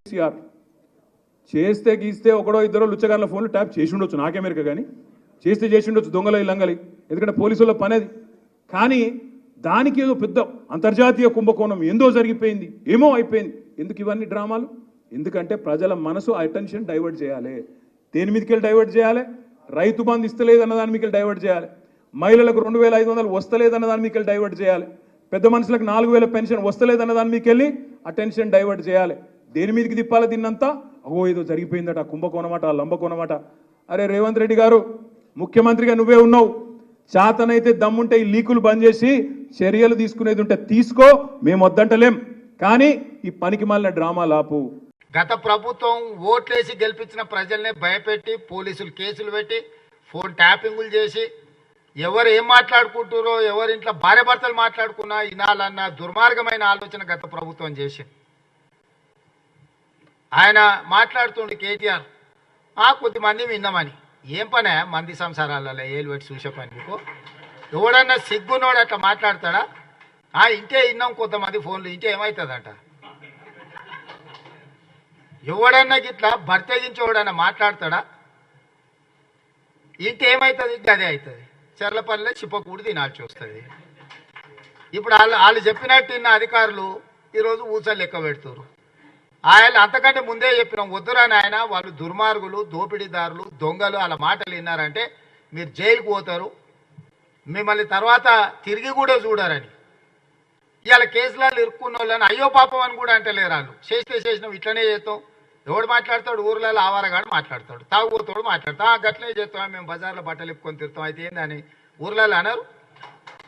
కేసీఆర్ చేస్తే గీస్తే ఒకడో ఇద్దరో లుచ్చగాళ్ళ ఫోన్లు ట్యాప్ చేసి ఉండొచ్చు, నాకేమెరక కానీ చేస్తే చేసి ఉండొచ్చు దొంగల లంగలి, ఎందుకంటే పోలీసుల పని అది. కానీ దానికి ఏదో పెద్ద అంతర్జాతీయ కుంభకోణం ఏందో జరిగిపోయింది, ఏమో అయిపోయింది. ఎందుకు ఇవన్నీ డ్రామాలు? ఎందుకంటే ప్రజల మనసు అటెన్షన్ డైవర్ట్ చేయాలి. దేని మీదకి డైవర్ట్ చేయాలి? రైతు బంధు ఇస్తలేదు అన్న దాని మీదకి డైవర్ట్ చేయాలి, మహిళలకు 2500 వస్తలేదన్న దాని మీదకి డైవర్ట్ చేయాలి, పెద్ద మనుషులకు 4000 పెన్షన్ వస్తలేదన్న దాని మీదకి వెళ్ళి అటెన్షన్ డైవర్ట్ చేయాలి. దేని మీదకి తిప్పాలి దీన్నంతా? అగో ఏదో జరిగిపోయిందట, కుంభకోణమట, లంబకోణమట. అరే రేవంత్ రెడ్డి గారు, ముఖ్యమంత్రిగా నువ్వే ఉన్నావు, చాతనైతే దమ్ముంటే ఈ లీకులు బంద్ చేసి చర్యలు తీసుకునేది ఉంటే తీసుకో, మేము వద్దంటలేం. కానీ ఈ పనికి మాలిన డ్రామాలు ఆపు. గత ప్రభుత్వం ఓట్లేసి గెలిపించిన ప్రజల్ని భయపెట్టి పోలీసులు కేసులు పెట్టి ఫోన్ ట్యాపింగులు చేసి ఎవరు ఏం మాట్లాడుకుంటారో ఎవరింట్లో భార్య భర్తలు మాట్లాడుకున్నా వినాలన్న దుర్మార్గమైన ఆలోచన గత ప్రభుత్వం చేసి ఆయన మాట్లాడుతుండే కేటీఆర్ కొద్దిమంది విన్నామని. ఏం పనే మంది సంసారాలలో ఏలు పెట్టి చూసే పని మీకు? ఎవడన్నా సిగ్గునోడు అట్లా మాట్లాడతాడా? ఇంకే విన్నాం కొంతమంది ఫోన్లు, ఇంకే ఏమవుతుందట? ఎవడన్నా గిట్లా భర్తగించి ఎవడన్నా మాట్లాడతాడా? ఇంకేమవుతుంది? గదే అవుతుంది. చెర్లపల్లిలో చిప్పకూడి తినాల్సి వస్తుంది. ఇప్పుడు వాళ్ళు చెప్పినట్టు ఇన్న అధికారులు ఈరోజు ఊసలు లెక్క పెడుతున్నారు. ఆయన అంతకంటే ముందే చెప్పినాం, వద్దురా నాయన, వాళ్ళు దుర్మార్గులు, దోపిడీదారులు, దొంగలు, వాళ్ళ మాటలు విన్నారంటే మీరు జైలుకు పోతారు, మిమ్మల్ని తర్వాత తిరిగి కూడా చూడరని. ఇవాళ కేసులలో ఇరుక్కున్న వాళ్ళని అయ్యో పాపం అని కూడా అంటలేరు వాళ్ళు. చేసినాం ఇట్లనే చేస్తాం. ఎవడు మాట్లాడతాడు? ఊర్లలో ఆవారగాడు మాట్లాడతాడు, తాగుబోతాడు మాట్లాడతాడు, గట్లనే చేస్తాం, మేము బజార్లో బట్టలు ఇప్పుకొని తిరుగుతాం. అయితే ఏందని ఊర్లలో అనరు?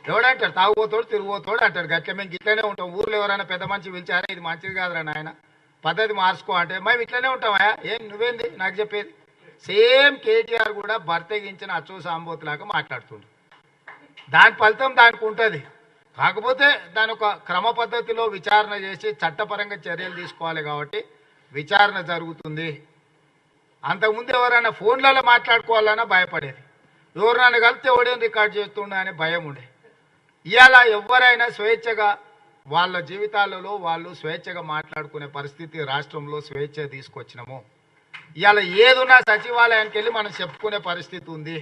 ఎవడంటాడు? తాగుబోతాడు తిరిగిపోతాడు అంటాడు. గట్ల మేము ఇట్లనే ఉంటాం. ఊర్లో ఎవరైనా పెద్ద మనిషి పిలిచారా, ఇది మంచిది కాదురా నాయన, పద్ధతి మార్చుకో అంటే మేము ఇట్లనే ఉంటామా? ఏం నువ్వేంది నాకు చెప్పేది? సేమ్ కేటీఆర్ కూడా బర్తగించిన అచ్చో సాంబోతులాగా మాట్లాడుతుండు. దాని ఫలితం దానికి ఉంటుంది. కాకపోతే దాని ఒక క్రమ పద్ధతిలో విచారణ చేసి చట్టపరంగా చర్యలు తీసుకోవాలి కాబట్టి విచారణ జరుగుతుంది. అంతకుముందు ఎవరైనా ఫోన్లలో మాట్లాడుకోవాలన్నా భయపడేది, ఎవరైనా కలిస్తే ఎవడేం రికార్డ్ చేస్తుండ అనే భయం ఉండే. ఇవాళ ఎవరైనా స్వేచ్ఛగా వాళ్ళ జీవితాలలో వాళ్ళు స్వేచ్ఛగా మాట్లాడుకునే పరిస్థితి రాష్ట్రంలో స్వేచ్ఛ తీసుకొచ్చినాము. ఇవాళ ఏదున్నా సచివాలయానికి వెళ్ళి మనం చెప్పుకునే పరిస్థితి ఉంది.